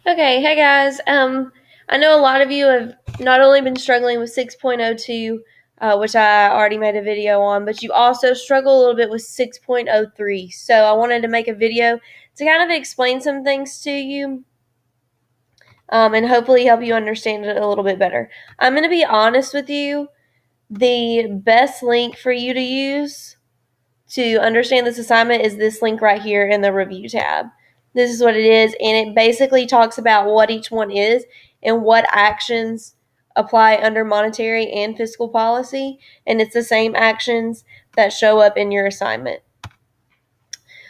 Okay, hey guys. I know a lot of you have not only been struggling with 6.02, which I already made a video on, but you also struggle a little bit with 6.03. So I wanted to make a video to kind of explain some things to you, and hopefully help you understand it a little bit better. I'm going to be honest with you. The best link for you to use to understand this assignment is this link right here in the review tab. This is what it is, and it basically talks about what each one is and what actions apply under monetary and fiscal policy, and it's the same actions that show up in your assignment.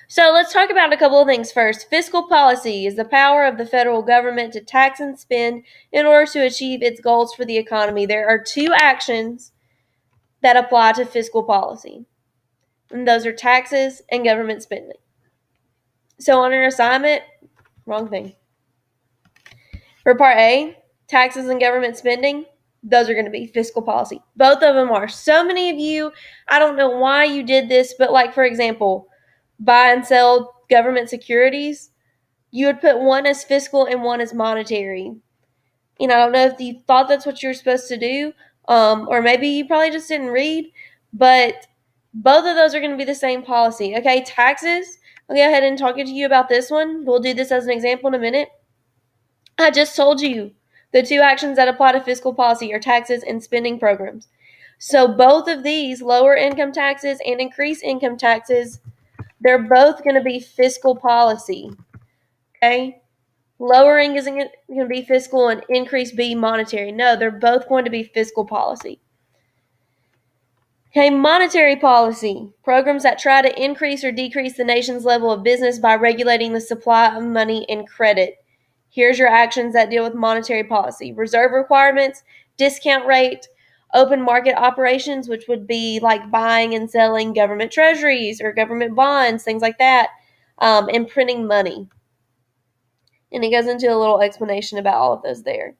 So let's talk about a couple of things first. Fiscal policy is the power of the federal government to tax and spend in order to achieve its goals for the economy. There are two actions that apply to fiscal policy, and those are taxes and government spending. So on your assignment, wrong thing. For part A, taxes and government spending, those are going to be fiscal policy. Both of them are. So many of you, I don't know why you did this, but like, for example, buy and sell government securities, you would put one as fiscal and one as monetary. I don't know if you thought that's what you're supposed to do, or maybe you probably just didn't read, but both of those are going to be the same policy. Okay, taxes, I'll go ahead and talk to you about this one. We'll do this as an example in a minute. I just told you the two actions that apply to fiscal policy are taxes and spending programs. So both of these, lower income taxes and increase income taxes, they're both going to be fiscal policy. Okay? Lowering isn't going to be fiscal and increase be monetary. No, they're both going to be fiscal policy. Okay, monetary policy. Programs that try to increase or decrease the nation's level of business by regulating the supply of money and credit. Here's your actions that deal with monetary policy. Reserve requirements, discount rate, open market operations, which would be like buying and selling government treasuries or government bonds, things like that, and printing money. And it goes into a little explanation about all of those there.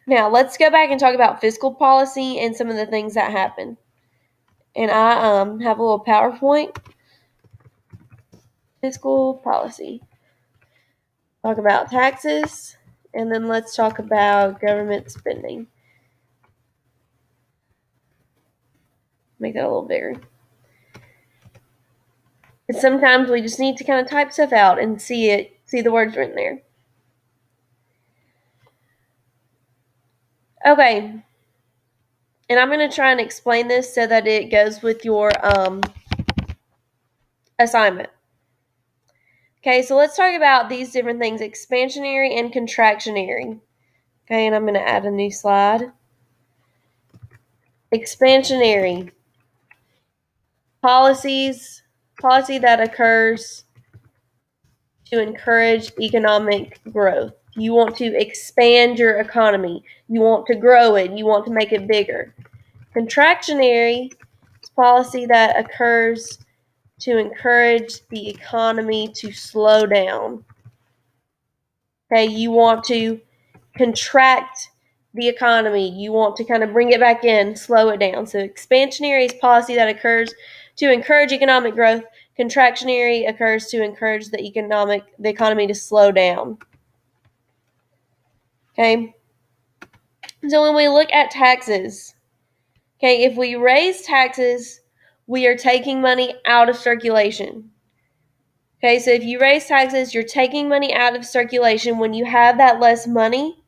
Now, let's go back and talk about fiscal policy and some of the things that happen. And I have a little PowerPoint. Fiscal policy. Talk about taxes, and then let's talk about government spending. Make that a little bigger. And sometimes we just need to kind of type stuff out and see the words written there. Okay. And I'm going to try and explain this so that it goes with your assignment. Okay, so let's talk about these different things, expansionary and contractionary. Okay, and I'm going to add a new slide. Expansionary. Policy that occurs to encourage economic growth. You want to expand your economy. You want to grow it. You want to make it bigger. Contractionary is policy that occurs to encourage the economy to slow down. Okay, you want to contract the economy. You want to kind of bring it back in, slow it down. So expansionary is policy that occurs to encourage economic growth. Contractionary occurs to encourage the economy to slow down. Okay. So when we look at taxes, okay, if we raise taxes, we are taking money out of circulation. Okay, so if you raise taxes, you're taking money out of circulation. When you have that less money,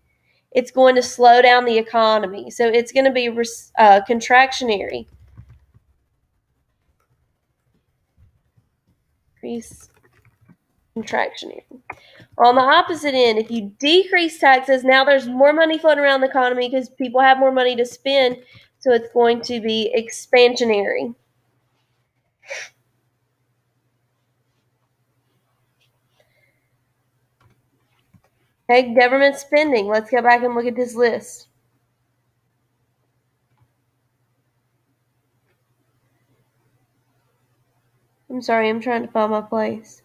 it's going to slow down the economy. So it's going to be contractionary. Increase contractionary. On the opposite end, if you decrease taxes, now there's more money floating around the economy because people have more money to spend. So it's going to be expansionary. Okay, government spending. Let's go back and look at this list. I'm sorry, I'm trying to find my place.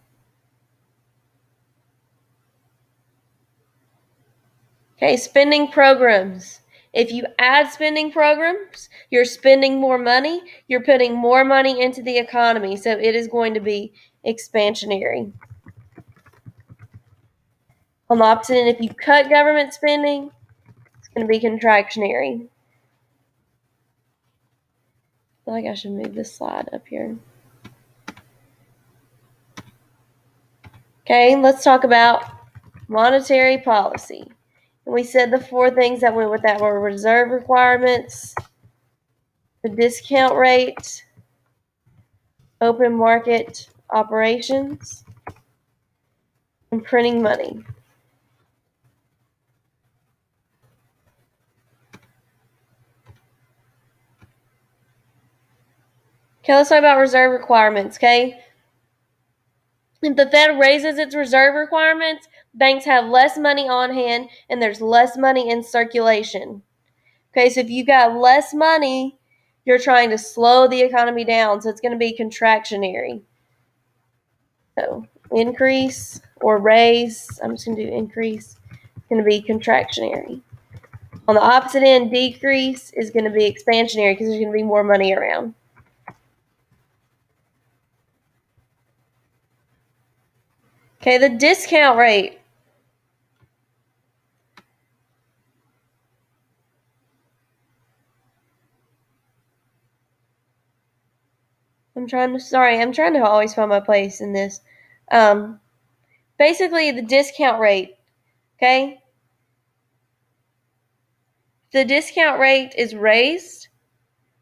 Okay, spending programs. If you add spending programs, you're spending more money, you're putting more money into the economy, so it is going to be expansionary. On the opposite end, if you cut government spending, it's going to be contractionary. I feel like I should move this slide up here. Okay, let's talk about monetary policy. And we said the four things that went with that were reserve requirements, the discount rate, open market operations, and printing money. Okay, let's talk about reserve requirements, okay? If the Fed raises its reserve requirements, banks have less money on hand and there's less money in circulation. Okay, so if you got less money, you're trying to slow the economy down, so it's going to be contractionary. So increase or raise, I'm just going to do increase, it's going to be contractionary. On the opposite end, decrease is going to be expansionary because there's going to be more money around. Okay, the discount rate. I'm trying to always find my place in this. Basically, the discount rate, okay? The discount rate is raised,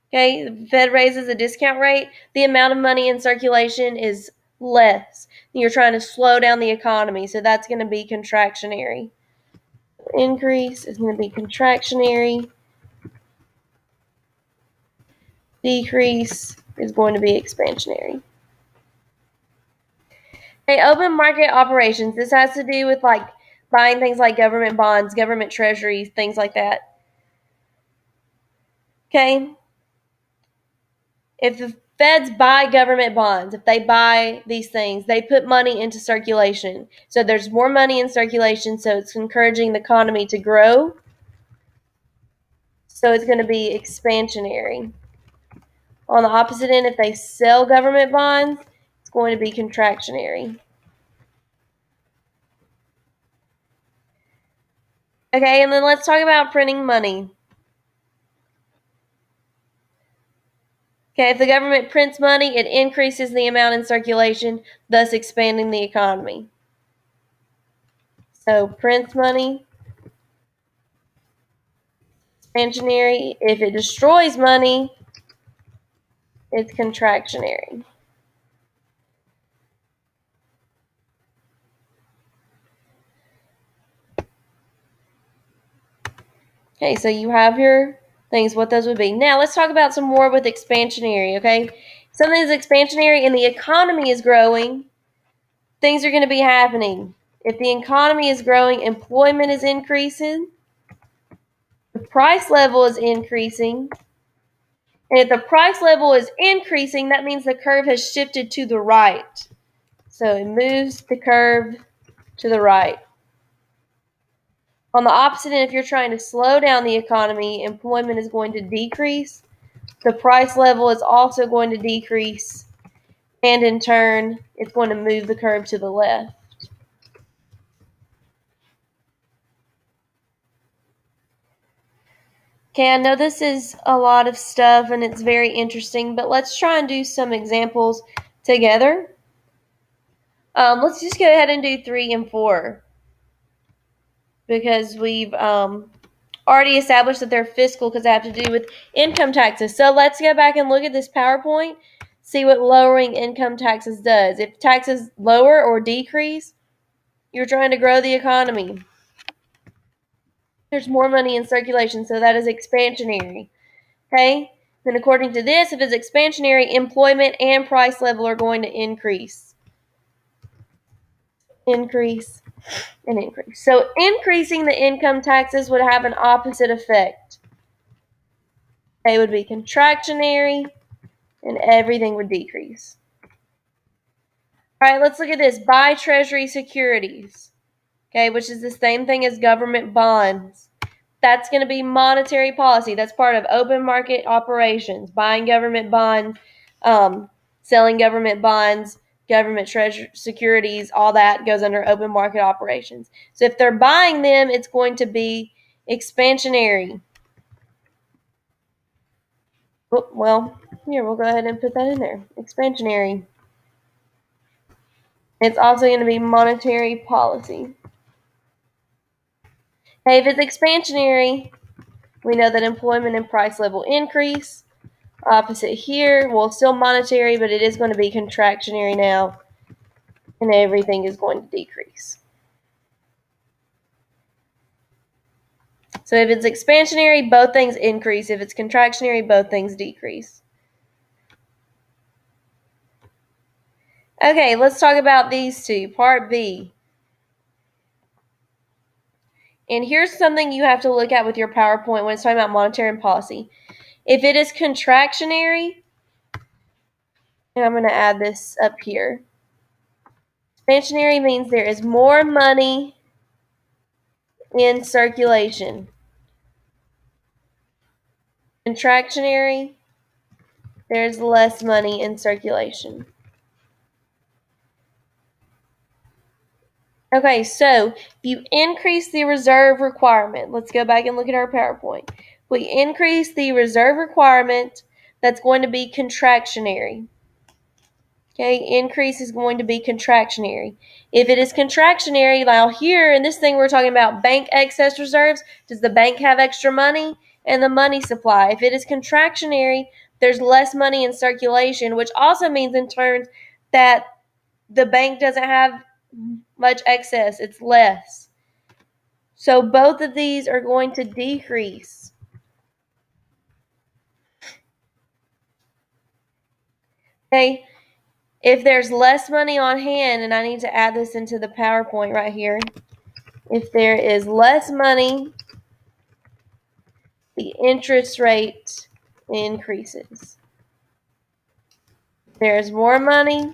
okay? The Fed raises the discount rate. The amount of money in circulation is less. You're trying to slow down the economy, so that's going to be contractionary. Increase is going to be contractionary. Decrease is going to be expansionary. Okay, open market operations. This has to do with like buying things like government bonds, government treasuries, things like that. Okay? If the feds buy government bonds, if they buy these things, they put money into circulation. So there's more money in circulation, so it's encouraging the economy to grow. So it's going to be expansionary. On the opposite end, if they sell government bonds, it's going to be contractionary. Okay, and then let's talk about printing money. Okay, if the government prints money, it increases the amount in circulation, thus expanding the economy. So prints money, expansionary. If it destroys money, it's contractionary. Okay, so you have your things, what those would be. Now let's talk about some more with expansionary, okay? Something is expansionary and the economy is growing, things are going to be happening. If the economy is growing, employment is increasing, the price level is increasing, and if the price level is increasing, that means the curve has shifted to the right. So it moves the curve to the right. On the opposite end, if you're trying to slow down the economy, employment is going to decrease. The price level is also going to decrease. And in turn, it's going to move the curve to the left. Okay, I know this is a lot of stuff and it's very interesting, but let's try and do some examples together. Let's just go ahead and do 3 and 4 because we've already established that they're fiscal because they have to do with income taxes. So let's go back and look at this PowerPoint, see what lowering income taxes does. If taxes lower or decrease, you're trying to grow the economy. There's more money in circulation, so that is expansionary. Okay? Then according to this, if it's expansionary, employment and price level are going to increase. Increase and increase. So increasing the income taxes would have an opposite effect. They would be contractionary and everything would decrease. All right, let's look at this. Buy treasury securities, okay, which is the same thing as government bonds. That's going to be monetary policy. That's part of open market operations, buying government bonds, selling government bonds, government treasury securities, all that goes under open market operations. So if they're buying them, it's going to be expansionary. Well, here, we'll go ahead and put that in there. Expansionary. It's also going to be monetary policy. Hey, if it's expansionary, we know that employment and price level increase. Opposite here, well, still monetary, but it is going to be contractionary now, and everything is going to decrease. So if it's expansionary, both things increase. If it's contractionary, both things decrease. Okay, let's talk about these two. Part B. And here's something you have to look at with your PowerPoint when it's talking about monetary and policy. If it is contractionary, and I'm going to add this up here. Expansionary means there is more money in circulation. Contractionary, there's less money in circulation. Okay, so if you increase the reserve requirement, let's go back and look at our PowerPoint. If we increase the reserve requirement, that's going to be contractionary. Okay, increase is going to be contractionary. If it is contractionary, now here in this thing we're talking about bank excess reserves. Does the bank have extra money? And the money supply. If it is contractionary, there's less money in circulation, which also means in turn that the bank doesn't have much excess. It's less. So both of these are going to decrease. Okay, if there's less money on hand, and I need to add this into the PowerPoint right here. If there is less money, the interest rate increases. If there's more money,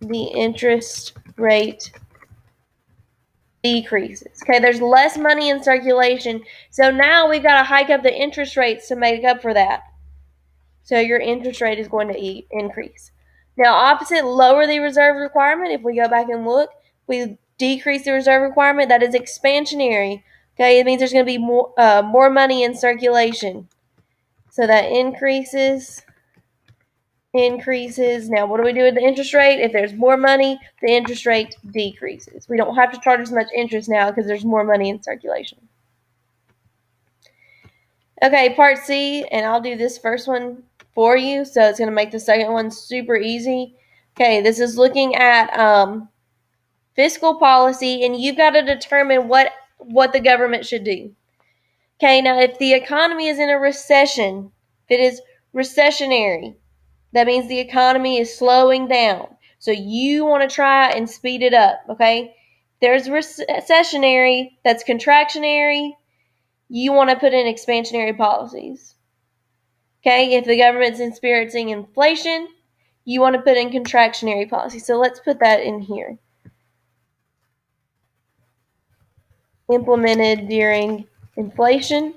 the interest rate decreases. Okay, there's less money in circulation, so now we've got to hike up the interest rates to make up for that. So your interest rate is going to increase. Now, opposite, lower the reserve requirement. If we go back and look, we decrease the reserve requirement. That is expansionary. Okay, it means there's going to be more money in circulation. So that increases. Now, what do we do with the interest rate? If there's more money, the interest rate decreases. We don't have to charge as much interest now because there's more money in circulation. Okay, part C, and I'll do this first one for you, so it's going to make the second one super easy. Okay, this is looking at fiscal policy, and you've got to determine what the government should do. Okay, now if the economy is in a recession, if it is recessionary, that means the economy is slowing down. So you want to try and speed it up, okay? There's recessionary, that's contractionary. You want to put in expansionary policies. Okay, if the government's experiencing inflation, you want to put in contractionary policies. So let's put that in here. Implemented during inflation.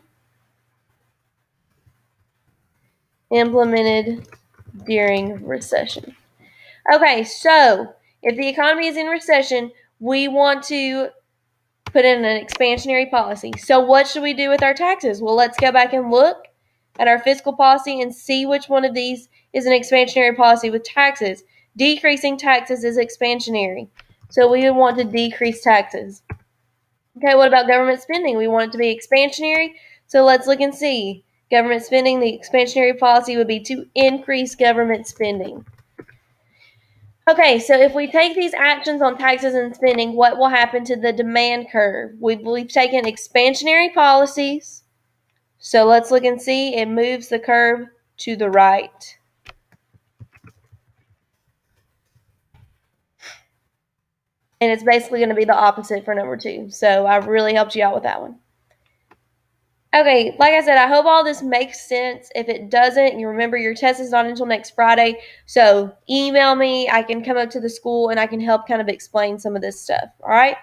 Implemented during recession. Okay, so if the economy is in recession, we want to put in an expansionary policy. So what should we do with our taxes? Well, let's go back and look at our fiscal policy and see which one of these is an expansionary policy with taxes. Decreasing taxes is expansionary. So we would want to decrease taxes. Okay, what about government spending? We want it to be expansionary. So let's look and see. Government spending, the expansionary policy would be to increase government spending. Okay, so if we take these actions on taxes and spending, what will happen to the demand curve? We've taken expansionary policies. So let's look and see. It moves the curve to the right. And it's basically going to be the opposite for number 2. So I really helped you out with that one. Okay, like I said, I hope all this makes sense. If it doesn't, you remember your test is not until next Friday. So email me. I can come up to the school and I can help kind of explain some of this stuff. All right?